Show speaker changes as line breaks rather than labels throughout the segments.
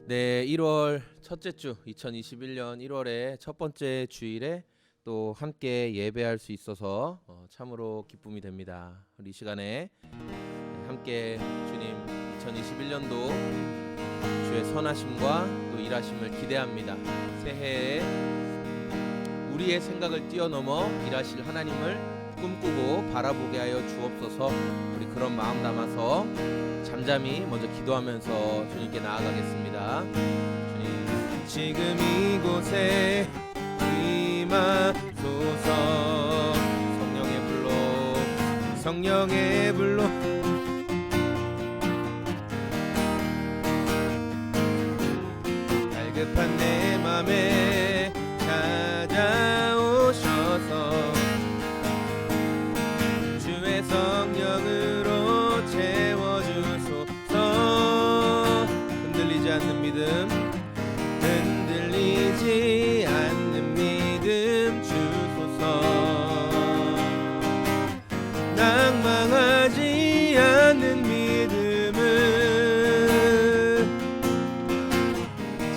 네, 1월 첫째 주 2021년 1월의 첫 번째 주일에 또 함께 예배할 수 있어서 참으로 기쁨이 됩니다. 우리 이 시간에 함께 주님 2021년도 주의 선하심과 또 일하심을 기대합니다. 새해에 우리의 생각을 뛰어넘어 일하실 하나님을 꿈꾸고 바라보게 하여 주옵소서. 우리 그런 마음 담아서 잠잠히 먼저 기도하면서 주님께 나아가겠습니다. 주님, 지금 이곳에 임하소서. 성령의 불로 갈급한 내 맘에 찾아오셔서 주의 성령으로 채워주소서. 흔들리지 않는 믿음, 흔들리지 않는 믿음 주소서. 낭망하지 않는 믿음을,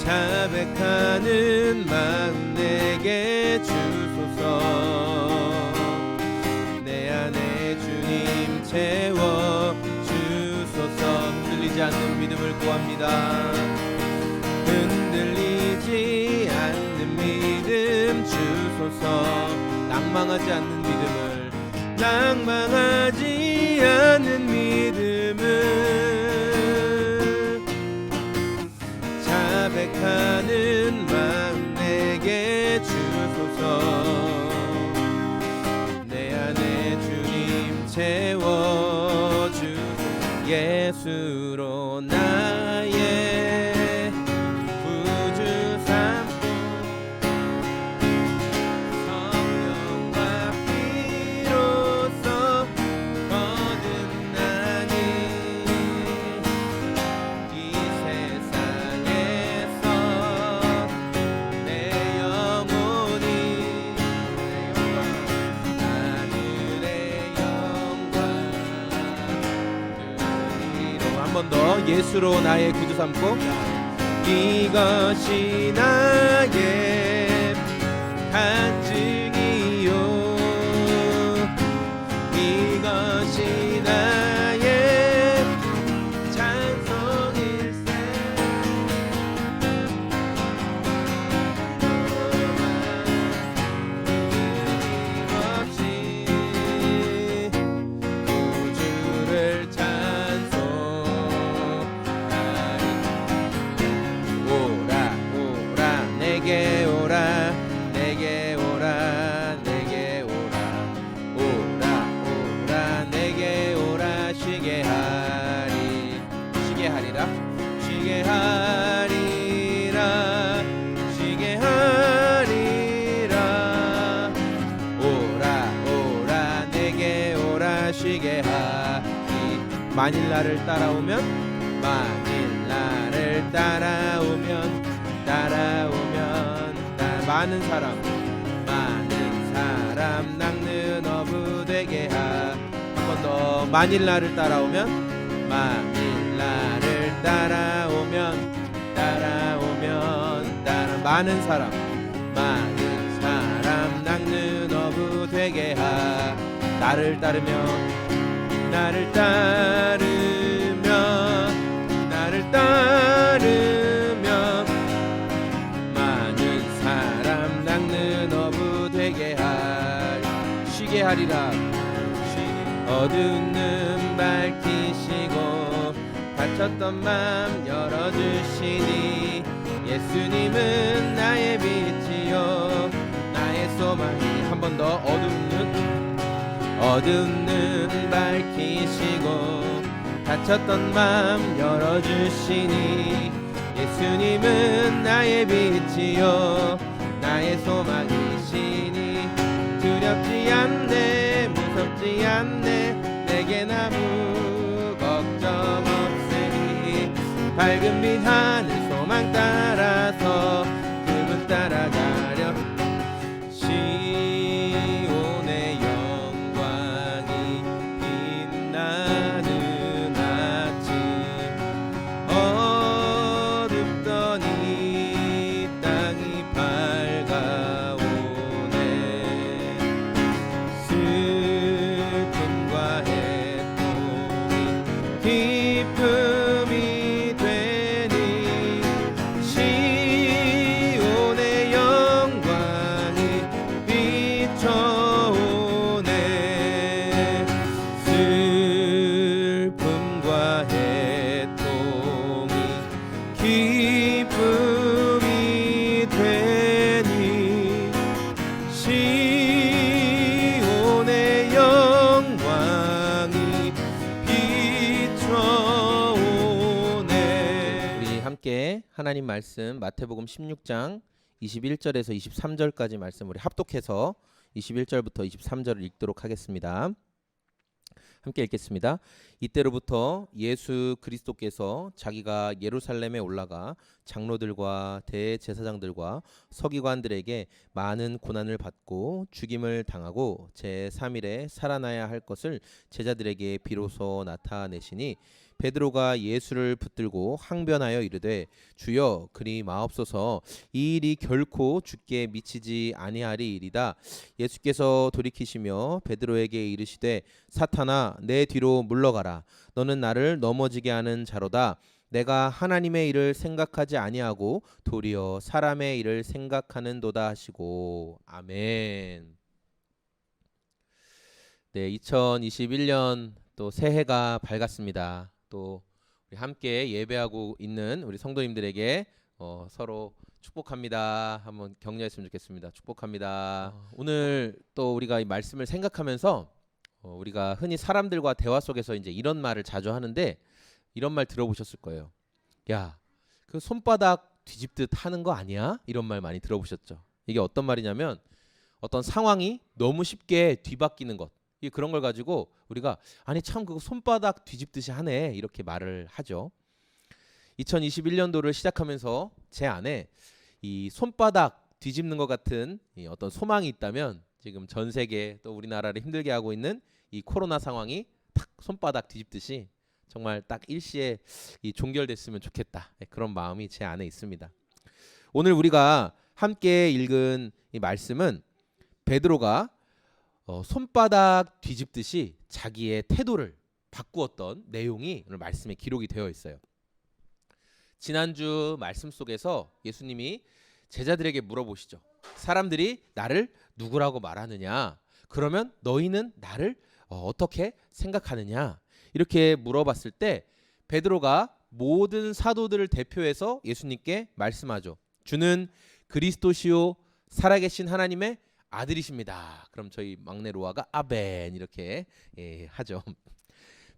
자백하는 마음 내게 주소서. 내 안에 주님 채워주소서. 흔들리지 않는 믿음을 구합니다. 흔들리지 않는 믿음 주소서. 낭망하지 않는 믿음을, 낭망하지 않는 믿음을, 자백하는 마음 내게 주소서. 내 안에 주님 채워주소서. 예수로 나의 구주 삼고 성령과 피로써 거듭나니 이 세상에서 내 영혼이 하늘의 영광 그리로. 한 번 더. 예수로 나의 구주 삼고 이것이 나의 간증이요, 이것이 나의 찬송일세. 끊임없이 구주를 찬송하리. 오라 오라 내게 오라, 내게 오라, 내게 오라. 오라 오라 내게 오라. 쉬게 하리, 쉬게 하리라, 쉬게 하리라, 쉬게 하리라. 오라 오라 내게 오라. 쉬게 하리. 만일 나를 따라오면, 만일 나를 따라오면, 많은 사람 낚는 어부 되게 하. 한 번 더. 만일 나를 따라오면, 만일 나를 따라오면, 많은 사람 낚는 어부 되게 하. 나를 따르며, 나를 따르면 많은 사람 낚는 어부 되게 하리. 쉬게 하리라. 어두운 눈 밝히시고 닫혔던 맘 열어주시니 예수님은 나의 빛이요 나의 소망이. 한 번 더. 어두운 눈 밝히시고 닫혔던 맘 열어주시니 예수님은 나의 빛이요 나의 소망이시니. 두렵지 않네, 무섭지 않네, 내겐 아무 걱정 없으니 밝은 빛 하늘 소망 따라서 그분 따라가려. 시온의 영광이 빛나는 아침, 어둡던 함께 하나님 말씀 마태복음 16장 21절에서 23절까지 말씀 우리 합독해서 21절부터 23절을 읽도록 하겠습니다. 함께 읽겠습니다. 이때로부터 예수 그리스도께서 자기가 예루살렘에 올라가 장로들과 대제사장들과 서기관들에게 많은 고난을 받고 죽임을 당하고 제3일에 살아나야 할 것을 제자들에게 비로소 나타내시니 베드로가 예수를 붙들고 항변하여 이르되 주여 그리 마옵소서 이 일이 결코 주께 미치지 아니하리이다. 예수께서 돌이키시며 베드로에게 이르시되 사탄아 내 뒤로 물러가라. 너는 나를 넘어지게 하는 자로다. 내가 하나님의 일을 생각하지 아니하고 도리어 사람의 일을 생각하는도다 하시고 아멘. 네, 2021년 또 새해가 밝았습니다. 또 우리 함께 예배하고 있는 우리 성도님들에게 서로 축복합니다. 한번 격려했으면 좋겠습니다. 축복합니다. 오늘 또 우리가 이 말씀을 생각하면서 우리가 흔히 사람들과 대화 속에서 이제 이런 말을 자주 하는데 이런 말 들어보셨을 거예요. 야, 그 손바닥 뒤집듯 하는 거 아니야? 이런 말 많이 들어보셨죠? 이게 어떤 말이냐면 어떤 상황이 너무 쉽게 뒤바뀌는 것. 그런 걸 가지고 우리가 아니 참 그거 손바닥 뒤집듯이 하네 이렇게 말을 하죠. 2021년도를 시작하면서 제 안에 이 손바닥 뒤집는 것 같은 이 어떤 소망이 있다면 지금 전 세계 또 우리나라를 힘들게 하고 있는 이 코로나 상황이 탁 손바닥 뒤집듯이 정말 딱 일시에 이 종결됐으면 좋겠다 그런 마음이 제 안에 있습니다. 오늘 우리가 함께 읽은 이 말씀은 베드로가 손바닥 뒤집듯이 자기의 태도를 바꾸었던 내용이 오늘 말씀에 기록이 되어 있어요. 지난주 말씀 속에서 예수님이 제자들에게 물어보시죠. 사람들이 나를 누구라고 말하느냐? 그러면 너희는 나를 어떻게 생각하느냐? 이렇게 물어봤을 때 베드로가 모든 사도들을 대표해서 예수님께 말씀하죠. 주는 그리스도시요 살아계신 하나님의 아들이십니다. 그럼 저희 막내 로아가 아멘 이렇게 하죠.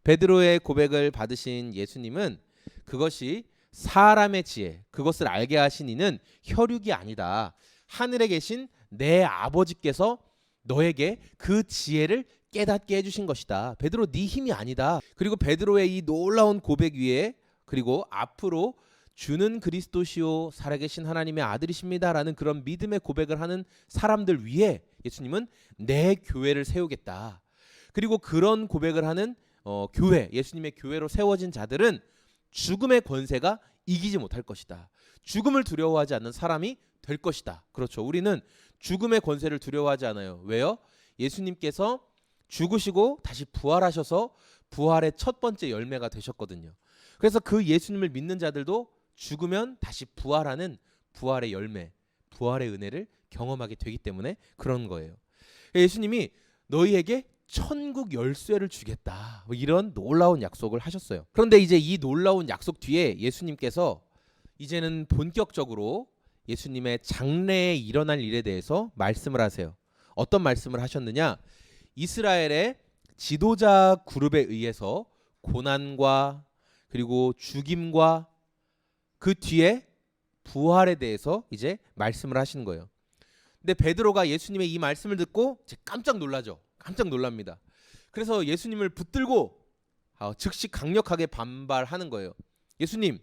베드로의 고백을 받으신 예수님은 그것이 사람의 지혜, 그것을 알게 하신 이는 혈육이 아니다. 하늘에 계신 내 아버지께서 너에게 그 지혜를 깨닫게 해주신 것이다. 베드로 네 힘이 아니다. 그리고 베드로의 이 놀라운 고백 위에 그리고 앞으로 주는 그리스도시요 살아계신 하나님의 아들이십니다라는 그런 믿음의 고백을 하는 사람들 위에 예수님은 내 교회를 세우겠다. 그리고 그런 고백을 하는 교회, 예수님의 교회로 세워진 자들은 죽음의 권세가 이기지 못할 것이다. 죽음을 두려워하지 않는 사람이 될 것이다. 그렇죠. 우리는 죽음의 권세를 두려워하지 않아요. 왜요? 예수님께서 죽으시고 다시 부활하셔서 부활의 첫 번째 열매가 되셨거든요. 그래서 그 예수님을 믿는 자들도 죽으면 다시 부활하는 부활의 열매, 부활의 은혜를 경험하게 되기 때문에 그런 거예요. 예수님이 너희에게 천국 열쇠를 주겠다. 이런 놀라운 약속을 하셨어요. 그런데 이제 이 놀라운 약속 뒤에 예수님께서 이제는 본격적으로 예수님의 장래에 일어날 일에 대해서 말씀을 하세요. 어떤 말씀을 하셨느냐? 이스라엘의 지도자 그룹에 의해서 고난과 그리고 죽임과 그 뒤에 부활에 대해서 이제 말씀을 하시는 거예요. 근데 베드로가 예수님의 이 말씀을 듣고 깜짝 놀라죠. 깜짝 놀랍니다. 그래서 예수님을 붙들고 즉시 강력하게 반발하는 거예요. 예수님,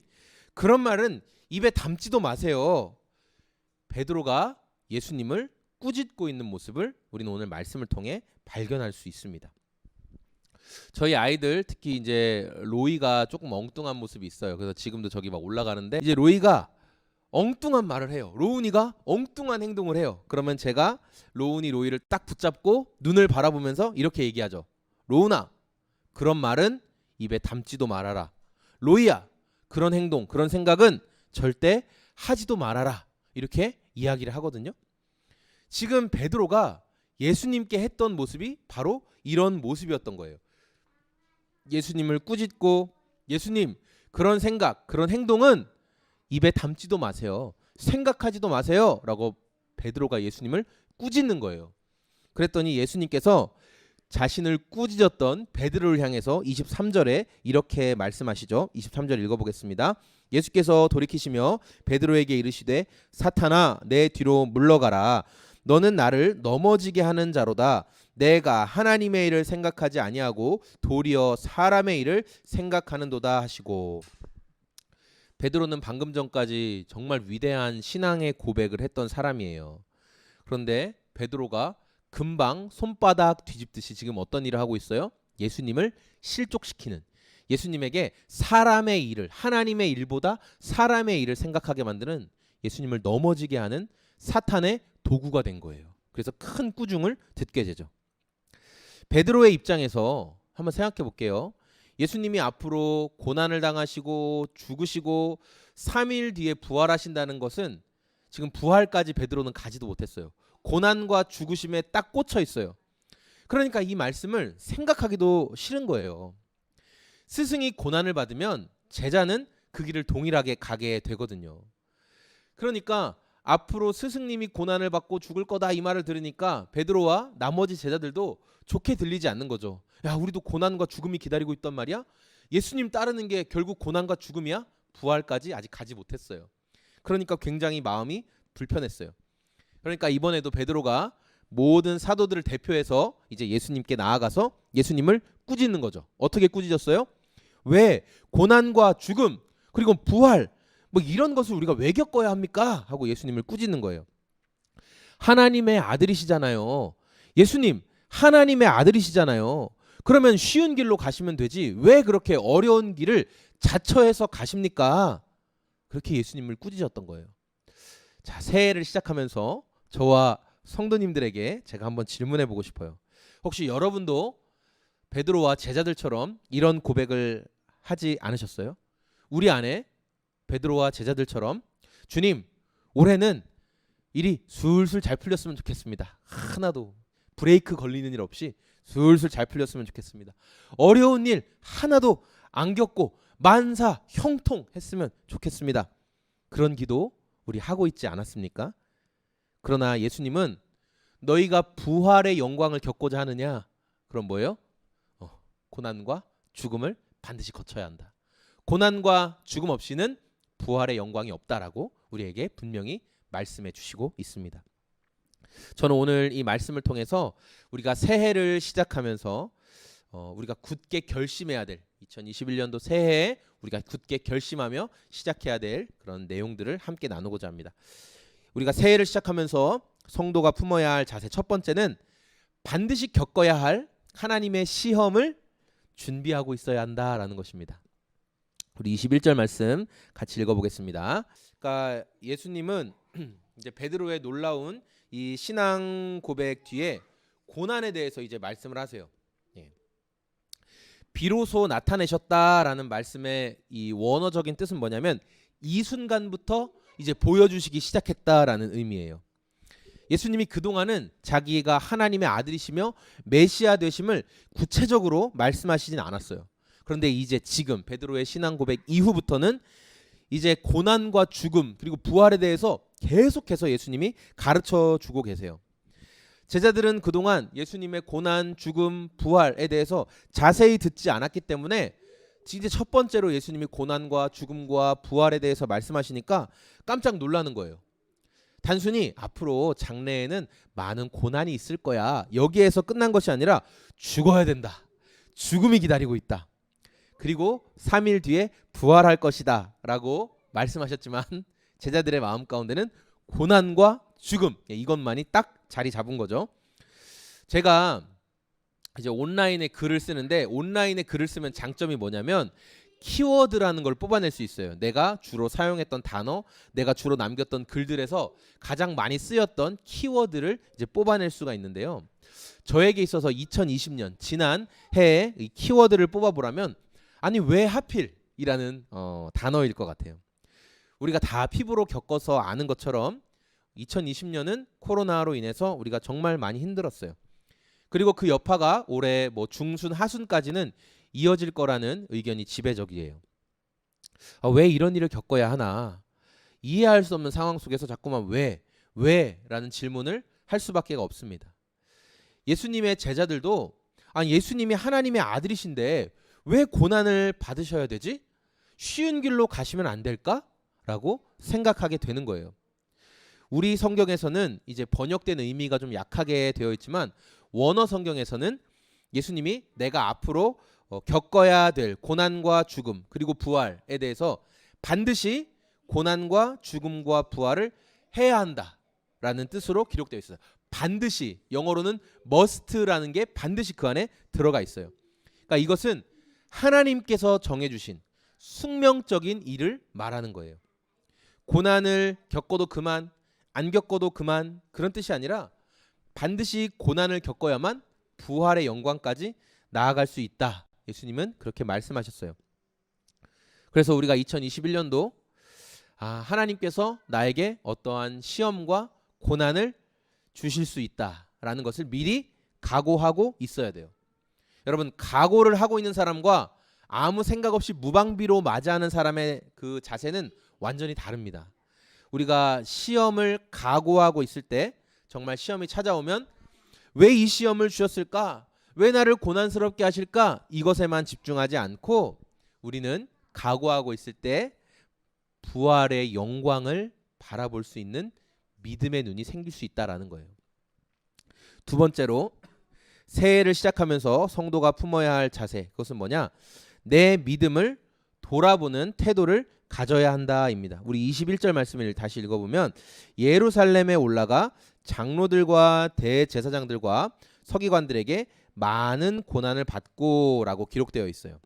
그런 말은 입에 담지도 마세요. 베드로가 예수님을 꾸짖고 있는 모습을 우리는 오늘 말씀을 통해 발견할 수 있습니다. 저희 아이들 특히 이제 로이가 조금 엉뚱한 모습이 있어요. 그래서 지금도 저기 막 올라가는데 이제 로이가 엉뚱한 말을 해요. 로운이가 엉뚱한 행동을 해요. 그러면 제가 로운이 로이를 딱 붙잡고 눈을 바라보면서 이렇게 얘기하죠. 로운아, 그런 말은 입에 담지도 말아라. 로이야, 그런 행동, 그런 생각은 절대 하지도 말아라. 이렇게 이야기를 하거든요. 지금 베드로가 예수님께 했던 모습이 바로 이런 모습이었던 거예요. 예수님을 꾸짖고 예수님, 그런 생각, 그런 행동은 입에 담지도 마세요. 생각하지도 마세요. 라고 베드로가 예수님을 꾸짖는 거예요. 그랬더니 예수님께서 자신을 꾸짖었던 베드로를 향해서 23절에 이렇게 말씀하시죠. 23절 읽어보겠습니다. 예수께서 돌이키시며 베드로에게 이르시되 사탄아 내 뒤로 물러가라. 너는 나를 넘어지게 하는 자로다. 내가 하나님의 일을 생각하지 아니하고 도리어 사람의 일을 생각하는도다 하시고. 베드로는 방금 전까지 정말 위대한 신앙의 고백을 했던 사람이에요. 그런데 베드로가 금방 손바닥 뒤집듯이 지금 어떤 일을 하고 있어요? 예수님을 실족시키는, 예수님에게 사람의 일을, 하나님의 일보다 사람의 일을 생각하게 만드는, 예수님을 넘어지게 하는 사탄의 도구가 된 거예요. 그래서 큰 꾸중을 듣게 되죠. 베드로의 입장에서 한번 생각해 볼게요. 예수님이 앞으로 고난을 당하시고 죽으시고 3일 뒤에 부활하신다는 것은 지금 부활까지 베드로는 가지도 못했어요. 고난과 죽으심에 딱 꽂혀 있어요. 그러니까 이 말씀을 생각하기도 싫은 거예요. 스승이 고난을 받으면 제자는 그 길을 동일하게 가게 되거든요. 그러니까 앞으로 스승님이 고난을 받고 죽을 거다 이 말을 들으니까 베드로와 나머지 제자들도 좋게 들리지 않는 거죠. 야, 우리도 고난과 죽음이 기다리고 있단 말이야? 예수님 따르는 게 결국 고난과 죽음이야? 부활까지 아직 가지 못했어요. 그러니까 굉장히 마음이 불편했어요. 그러니까 이번에도 베드로가 모든 사도들을 대표해서 이제 예수님께 나아가서 예수님을 꾸짖는 거죠. 어떻게 꾸짖었어요? 왜 고난과 죽음 그리고 부활 뭐 이런 것을 우리가 왜 겪어야 합니까? 하고 예수님을 꾸짖는 거예요. 하나님의 아들이시잖아요. 예수님 하나님의 아들이시잖아요. 그러면 쉬운 길로 가시면 되지 왜 그렇게 어려운 길을 자처해서 가십니까? 그렇게 예수님을 꾸짖었던 거예요. 자, 새해를 시작하면서 저와 성도님들에게 제가 한번 질문해 보고 싶어요. 혹시 여러분도 베드로와 제자들처럼 이런 고백을 하지 않으셨어요? 우리 안에 베드로와 제자들처럼 주님, 올해는 일이 술술 잘 풀렸으면 좋겠습니다. 하나도 브레이크 걸리는 일 없이 술술 잘 풀렸으면 좋겠습니다. 어려운 일 하나도 안 겪고 만사 형통했으면 좋겠습니다. 그런 기도 우리 하고 있지 않았습니까? 그러나 예수님은 너희가 부활의 영광을 겪고자 하느냐? 그럼 뭐예요? 고난과 죽음을 반드시 거쳐야 한다. 고난과 죽음 없이는 부활의 영광이 없다라고 우리에게 분명히 말씀해 주시고 있습니다. 저는 오늘 이 말씀을 통해서 우리가 새해를 시작하면서 우리가 굳게 결심해야 될 2021년도 새해에 우리가 굳게 결심하며 시작해야 될 그런 내용들을 함께 나누고자 합니다. 우리가 새해를 시작하면서 성도가 품어야 할 자세 첫 번째는 반드시 겪어야 할 하나님의 시험을 준비하고 있어야 한다라는 것입니다. 우리 21절 말씀 같이 읽어보겠습니다. 그러니까 예수님은 이제 베드로의 놀라운 이 신앙 고백 뒤에 고난에 대해서 이제 말씀을 하세요. 비로소 나타내셨다라는 말씀의 이 원어적인 뜻은 뭐냐면 이 순간부터 이제 보여주시기 시작했다라는 의미예요. 예수님이 그동안은 자기가 하나님의 아들이시며 메시아 되심을 구체적으로 말씀하시진 않았어요. 그런데 이제 지금 베드로의 신앙 고백 이후부터는 이제 고난과 죽음 그리고 부활에 대해서 계속해서 예수님이 가르쳐 주고 계세요. 제자들은 그동안 예수님의 고난, 죽음, 부활에 대해서 자세히 듣지 않았기 때문에 이제 첫 번째로 예수님이 고난과 죽음과 부활에 대해서 말씀하시니까 깜짝 놀라는 거예요. 단순히 앞으로 장래에는 많은 고난이 있을 거야. 여기에서 끝난 것이 아니라 죽어야 된다. 죽음이 기다리고 있다. 그리고 3일 뒤에 부활할 것이다 라고 말씀하셨지만 제자들의 마음 가운데는 고난과 죽음 이것만이 딱 자리 잡은 거죠. 제가 이제 온라인에 글을 쓰는데 온라인에 글을 쓰면 장점이 뭐냐면 키워드라는 걸 뽑아낼 수 있어요. 내가 주로 사용했던 단어, 내가 주로 남겼던 글들에서 가장 많이 쓰였던 키워드를 이제 뽑아낼 수가 있는데요. 저에게 있어서 2020년 지난 해에 이 키워드를 뽑아보라면 아니 왜 하필이라는 단어일 것 같아요. 우리가 다 피부로 겪어서 아는 것처럼 2020년은 코로나로 인해서 우리가 정말 많이 힘들었어요. 그리고 그 여파가 올해 뭐 중순 하순까지는 이어질 거라는 의견이 지배적이에요. 왜 이런 일을 겪어야 하나? 이해할 수 없는 상황 속에서 자꾸만 왜? 라는 질문을 할 수밖에 없습니다. 예수님의 제자들도 아니 예수님이 하나님의 아들이신데 왜 고난을 받으셔야 되지? 쉬운 길로 가시면 안 될까라고 생각하게 되는 거예요. 우리 성경에서는 이제 번역된 의미가 좀 약하게 되어 있지만 원어 성경에서는 예수님이 내가 앞으로 겪어야 될 고난과 죽음 그리고 부활에 대해서 반드시 고난과 죽음과 부활을 해야 한다라는 뜻으로 기록되어 있어요. 반드시, 영어로는 must라는 게 반드시 그 안에 들어가 있어요. 그러니까 이것은 하나님께서 정해주신 숙명적인 일을 말하는 거예요. 고난을 겪어도 그만, 안 겪어도 그만, 그런 뜻이 아니라 반드시 고난을 겪어야만 부활의 영광까지 나아갈 수 있다. 예수님은 그렇게 말씀하셨어요. 그래서 우리가 2021년도 하나님께서 나에게 어떠한 시험과 고난을 주실 수 있다라는 것을 미리 각오하고 있어야 돼요. 여러분, 각오를 하고 있는 사람과 아무 생각 없이 무방비로 맞이하는 사람의 그 자세는 완전히 다릅니다. 우리가 시험을 각오하고 있을 때 정말 시험이 찾아오면 왜 이 시험을 주셨을까? 왜 나를 고난스럽게 하실까? 이것에만 집중하지 않고 우리는 각오하고 있을 때 부활의 영광을 바라볼 수 있는 믿음의 눈이 생길 수 있다라는 거예요. 두 번째로 새해를 시작하면서 성도가 품어야 할 자세, 그것은 뭐냐? 내 믿음을 돌아보는 태도를 가져야 한다입니다. 우리 21절 말씀을 다시 읽어보면 예루살렘에 올라가 장로들과 대제사장들과 서기관들에게 많은 고난을 받고라고 기록되어 있어요.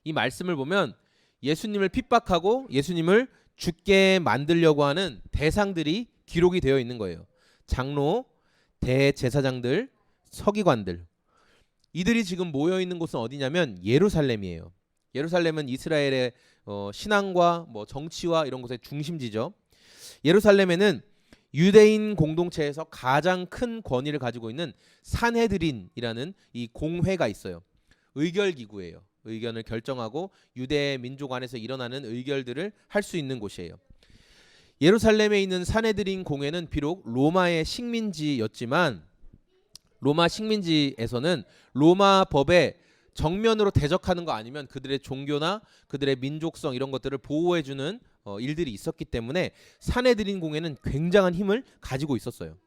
이 말씀을 보면 예수님을 핍박하고 예수님을 죽게 만들려고 하는 대상들이 기록이 되어 있는 거예요. 장로, 대제사장들, 서기관들. 이들이 지금 모여 있는 곳은 어디냐면 예루살렘이에요. 예루살렘은 이스라엘의 신앙과 정치와 이런 곳의 중심지죠. 예루살렘에는 유대인 공동체에서 가장 큰 권위를 가지고 있는 산헤드린이라는 이 공회가 있어요. 의결기구예요. 의견을 결정하고 유대 민족 안에서 일어나는 의결들을 할 수 있는 곳이에요. 예루살렘에 있는 산헤드린 공회는 비록 로마의 식민지였지만 로마 식민지에서는 로마 법에 정면으로 대적하는 거 아니면 그들의 종교나 그들의 민족성 이런 것들을 보호해주는 일들이 있었기 때문에 산헤드린 공회는 굉장한 힘을 가지고 있었어요.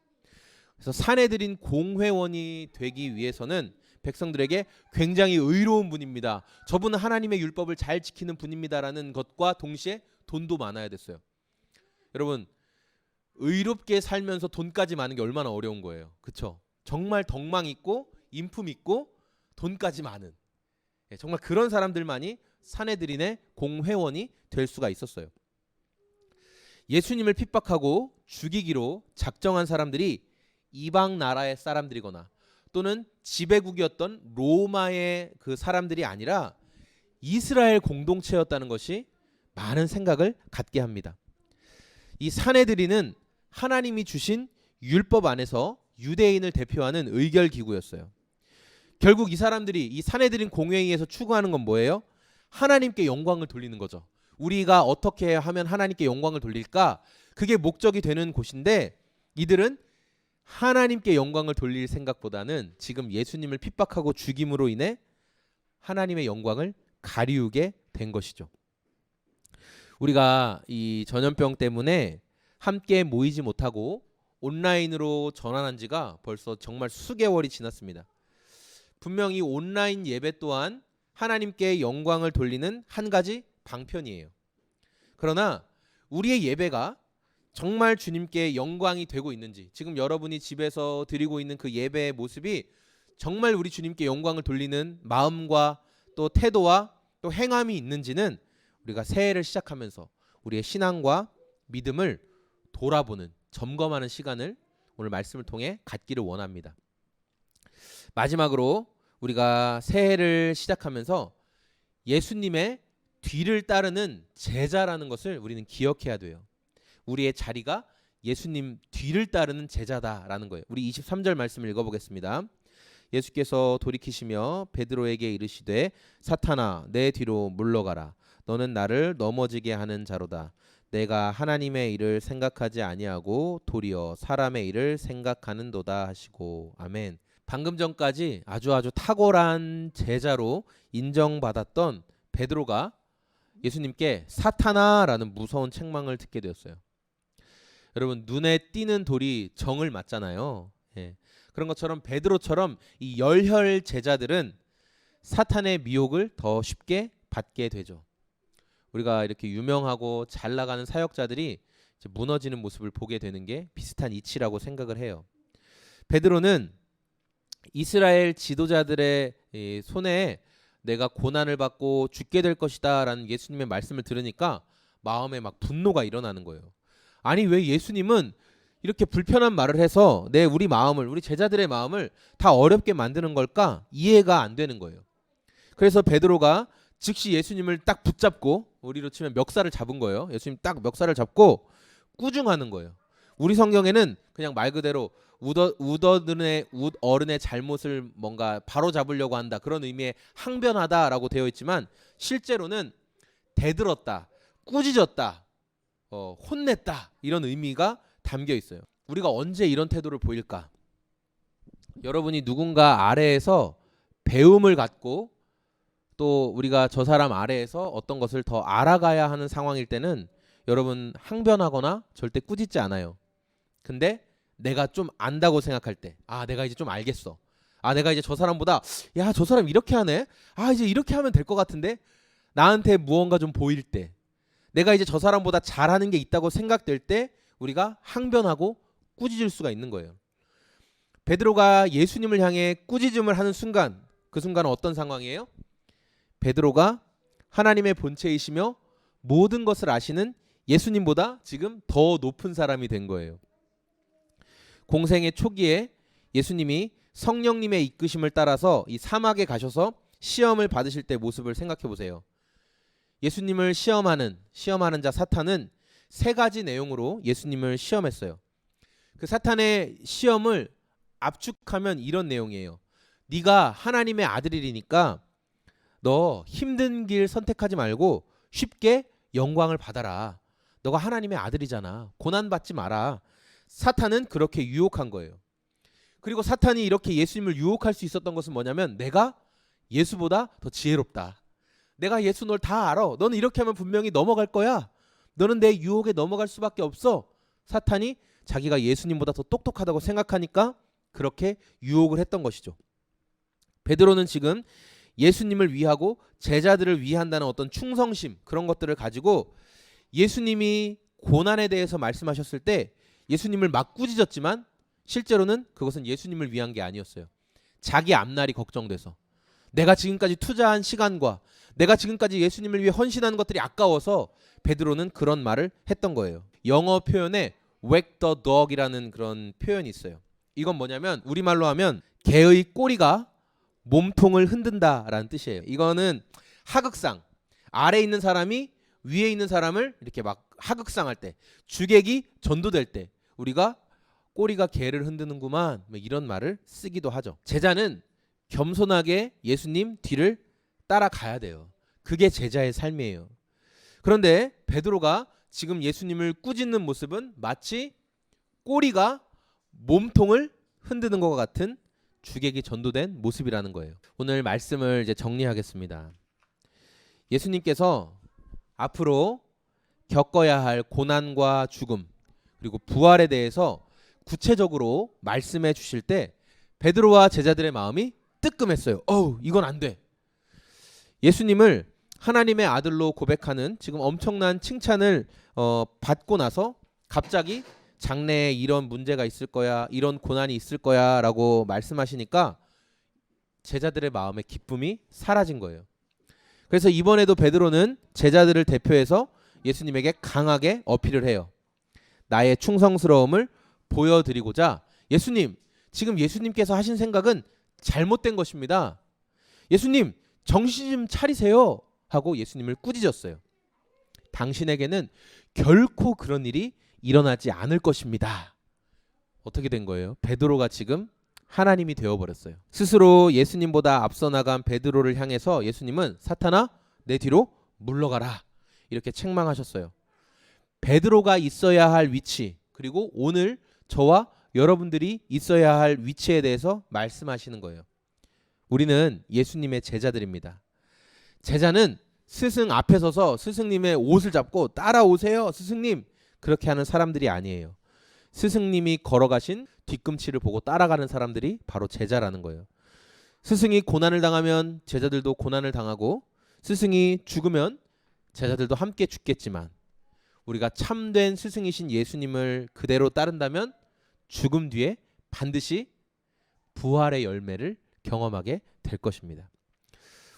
그래서 산헤드린 공회원이 되기 위해서는 백성들에게 굉장히 의로운 분입니다. 저분은 하나님의 율법을 잘 지키는 분입니다라는 것과 동시에 돈도 많아야 됐어요. 여러분, 의롭게 살면서 돈까지 많은 게 얼마나 어려운 거예요. 그렇죠? 정말 덕망 있고 인품 있고 돈까지 많은 정말 그런 사람들만이 산헤드린의 공회원이 될 수가 있었어요. 예수님을 핍박하고 죽이기로 작정한 사람들이 이방 나라의 사람들이거나 또는 지배국이었던 로마의 그 사람들이 아니라 이스라엘 공동체였다는 것이 많은 생각을 갖게 합니다. 이 산헤드린은 하나님이 주신 율법 안에서 유대인을 대표하는 의결기구였어요. 결국 이 사람들이 이 산헤드린 공회의에서 추구하는 건 뭐예요? 하나님께 영광을 돌리는 거죠. 우리가 어떻게 하면 하나님께 영광을 돌릴까? 그게 목적이 되는 곳인데 이들은 하나님께 영광을 돌릴 생각보다는 지금 예수님을 핍박하고 죽임으로 인해 하나님의 영광을 가리우게 된 것이죠. 우리가 이 전염병 때문에 함께 모이지 못하고 온라인으로 전환한 지가 벌써 정말 수개월이 지났습니다. 분명히 온라인 예배 또한 하나님께 영광을 돌리는 한 가지 방편이에요. 그러나 우리의 예배가 정말 주님께 영광이 되고 있는지, 지금 여러분이 집에서 드리고 있는 그 예배의 모습이 정말 우리 주님께 영광을 돌리는 마음과 또 태도와 또 행함이 있는지는 우리가 새해를 시작하면서 우리의 신앙과 믿음을 돌아보는, 점검하는 시간을 오늘 말씀을 통해 갖기를 원합니다. 마지막으로 우리가 새해를 시작하면서 예수님의 뒤를 따르는 제자라는 것을 우리는 기억해야 돼요. 우리의 자리가 예수님 뒤를 따르는 제자다라는 거예요. 우리 23절 말씀을 읽어보겠습니다. 예수께서 돌이키시며 베드로에게 이르시되 사탄아 내 뒤로 물러가라. 너는 나를 넘어지게 하는 자로다. 내가 하나님의 일을 생각하지 아니하고 도리어 사람의 일을 생각하는도다 하시고. 아멘. 방금 전까지 아주 탁월한 제자로 인정받았던 베드로가 예수님께 사타나라는 무서운 책망을 듣게 되었어요. 여러분, 눈에 띄는 돌이 정을 맞잖아요. 예. 그런 것처럼 베드로처럼 이 열혈 제자들은 사탄의 미혹을 더 쉽게 받게 되죠. 우리가 이렇게 유명하고 잘 나가는 사역자들이 이제 무너지는 모습을 보게 되는 게 비슷한 이치라고 생각을 해요. 베드로는 이스라엘 지도자들의 이 손에 내가 고난을 받고 죽게 될 것이다 라는 예수님의 말씀을 들으니까 마음에 막 분노가 일어나는 거예요. 아니, 왜 예수님은 이렇게 불편한 말을 해서 우리 마음을, 우리 제자들의 마음을 다 어렵게 만드는 걸까? 이해가 안 되는 거예요. 그래서 베드로가 즉시 예수님을 딱 붙잡고, 우리로 치면 멱살을 잡은 거예요. 예수님 딱 멱살을 잡고 꾸중하는 거예요. 우리 성경에는 그냥 말 그대로 어른의 잘못을 뭔가 바로 잡으려고 한다, 그런 의미의 항변하다라고 되어 있지만 실제로는 대들었다, 꾸짖었다, 혼냈다, 이런 의미가 담겨 있어요. 우리가 언제 이런 태도를 보일까? 여러분이 누군가 아래에서 배움을 갖고 또 우리가 저 사람 아래에서 어떤 것을 더 알아가야 하는 상황일 때는 여러분 항변하거나 절대 꾸짖지 않아요. 근데 내가 좀 안다고 생각할 때, 내가 이제 좀 알겠어, 내가 이제 저 사람보다, 야, 저 사람 이렇게 하네, 이제 이렇게 하면 될 것 같은데, 나한테 무언가 좀 보일 때, 내가 이제 저 사람보다 잘하는 게 있다고 생각될 때 우리가 항변하고 꾸짖을 수가 있는 거예요. 베드로가 예수님을 향해 꾸짖음을 하는 순간, 그 순간은 어떤 상황이에요? 베드로가 하나님의 본체이시며 모든 것을 아시는 예수님보다 지금 더 높은 사람이 된 거예요. 공생의 초기에 예수님이 성령님의 이끄심을 따라서 이 사막에 가셔서 시험을 받으실 때 모습을 생각해 보세요. 예수님을 시험하는 자 사탄은 세 가지 내용으로 예수님을 시험했어요. 그 사탄의 시험을 압축하면 이런 내용이에요. 네가 하나님의 아들이니까 너 힘든 길 선택하지 말고 쉽게 영광을 받아라. 너가 하나님의 아들이잖아. 고난받지 마라. 사탄은 그렇게 유혹한 거예요. 그리고 사탄이 이렇게 예수님을 유혹할 수 있었던 것은 뭐냐면, 내가 예수보다 더 지혜롭다, 내가 예수 널 다 알아, 너는 이렇게 하면 분명히 넘어갈 거야, 너는 내 유혹에 넘어갈 수밖에 없어. 사탄이 자기가 예수님보다 더 똑똑하다고 생각하니까 그렇게 유혹을 했던 것이죠. 베드로는 지금 예수님을 위하고 제자들을 위한다는 어떤 충성심, 그런 것들을 가지고 예수님이 고난에 대해서 말씀하셨을 때 예수님을 막 꾸짖었지만 실제로는 그것은 예수님을 위한 게 아니었어요. 자기 앞날이 걱정돼서, 내가 지금까지 투자한 시간과 내가 지금까지 예수님을 위해 헌신한 것들이 아까워서 베드로는 그런 말을 했던 거예요. 영어 표현에 wag the dog이라는 그런 표현이 있어요. 이건 뭐냐면 우리말로 하면 개의 꼬리가 몸통을 흔든다라는 뜻이에요. 이거는 하극상, 아래에 있는 사람이 위에 있는 사람을 이렇게 막 하극상할 때, 주객이 전도될 때 우리가 꼬리가 개를 흔드는구만, 이런 말을 쓰기도 하죠. 제자는 겸손하게 예수님 뒤를 따라가야 돼요. 그게 제자의 삶이에요. 그런데 베드로가 지금 예수님을 꾸짖는 모습은 마치 꼬리가 몸통을 흔드는 것과 같은 주객이 전도된 모습이라는 거예요. 오늘 말씀을 이제 정리하겠습니다. 예수님께서 앞으로 겪어야 할 고난과 죽음 그리고 부활에 대해서 구체적으로 말씀해 주실 때 베드로와 제자들의 마음이 뜨끔했어요. 이건 안 돼. 예수님을 하나님의 아들로 고백하는 지금 엄청난 칭찬을 받고 나서 갑자기 장래에 이런 문제가 있을 거야, 이런 고난이 있을 거야 라고 말씀하시니까 제자들의 마음의 기쁨이 사라진 거예요. 그래서 이번에도 베드로는 제자들을 대표해서 예수님에게 강하게 어필을 해요. 나의 충성스러움을 보여드리고자, 예수님, 지금 예수님께서 하신 생각은 잘못된 것입니다. 예수님, 정신 좀 차리세요 하고 예수님을 꾸짖었어요. 당신에게는 결코 그런 일이 일어나지 않을 것입니다. 어떻게 된 거예요? 베드로가 지금 하나님이 되어버렸어요. 스스로 예수님보다 앞서 나간 베드로를 향해서 예수님은 사탄아, 내 뒤로 물러가라, 이렇게 책망하셨어요. 베드로가 있어야 할 위치, 그리고 오늘 저와 여러분들이 있어야 할 위치에 대해서 말씀하시는 거예요. 우리는 예수님의 제자들입니다. 제자는 스승 앞에 서서 스승님의 옷을 잡고 따라오세요 스승님 그렇게 하는 사람들이 아니에요. 스승님이 걸어가신 뒤꿈치를 보고 따라가는 사람들이 바로 제자라는 거예요. 스승이 고난을 당하면 제자들도 고난을 당하고, 스승이 죽으면 제자들도 함께 죽겠지만, 우리가 참된 스승이신 예수님을 그대로 따른다면 죽음 뒤에 반드시 부활의 열매를 경험하게 될 것입니다.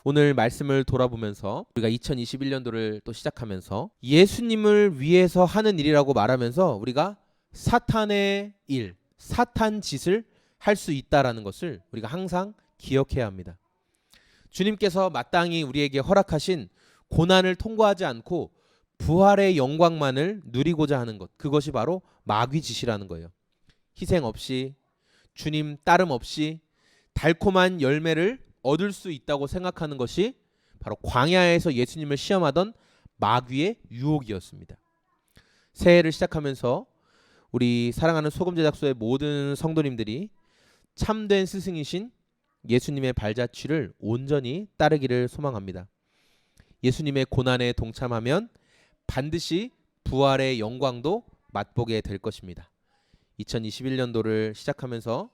오늘 말씀을 돌아보면서 우리가 2021년도를 또 시작하면서 예수님을 위해서 하는 일이라고 말하면서 우리가 사탄의 일, 사탄 짓을 할 수 있다라는 것을 우리가 항상 기억해야 합니다. 주님께서 마땅히 우리에게 허락하신 고난을 통과하지 않고 부활의 영광만을 누리고자 하는 것, 그것이 바로 마귀 짓이라는 거예요. 희생 없이, 주님 따름 없이 달콤한 열매를 얻을 수 있다고 생각하는 것이 바로 광야에서 예수님을 시험하던 마귀의 유혹이었습니다. 새해를 시작하면서 우리 사랑하는 소금제작소의 모든 성도님들이 참된 스승이신 예수님의 발자취를 온전히 따르기를 소망합니다. 예수님의 고난에 동참하면 반드시 부활의 영광도 맛보게 될 것입니다. 2021년도를 시작하면서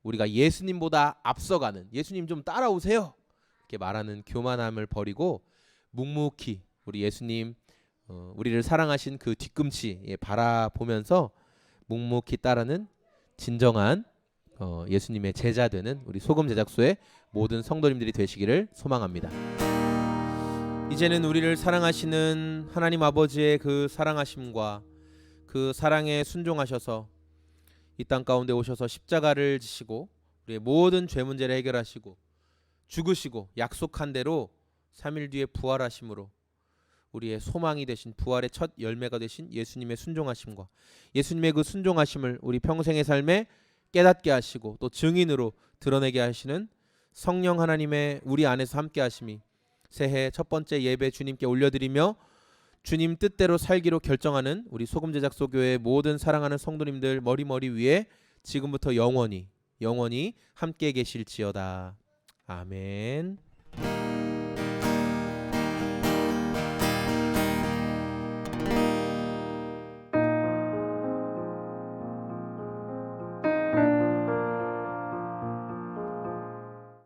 우리가 예수님보다 앞서가는, 예수님 좀 따라오세요 이렇게 말하는 교만함을 버리고 묵묵히 우리 예수님, 우리를 사랑하신 그 뒤꿈치 바라보면서 묵묵히 따르는 진정한 예수님의 제자 되는 우리 소금 제작소의 모든 성도님들이 되시기를 소망합니다. 이제는 우리를 사랑하시는 하나님 아버지의 그 사랑하심과 그 사랑에 순종하셔서 이 땅 가운데 오셔서 십자가를 지시고 우리의 모든 죄 문제를 해결하시고 죽으시고 약속한 대로 3일 뒤에 부활하심으로 우리의 소망이 되신, 부활의 첫 열매가 되신 예수님의 순종하심과 예수님의 그 순종하심을 우리 평생의 삶에 깨닫게 하시고 또 증인으로 드러내게 하시는 성령 하나님의 우리 안에서 함께 하심이 새해 첫 번째 예배 주님께 올려드리며 주님 뜻대로 살기로 결정하는 우리 소금제작소 교회의 모든 사랑하는 성도님들 머리 위에 지금부터 영원히 함께 계실지어다. 아멘.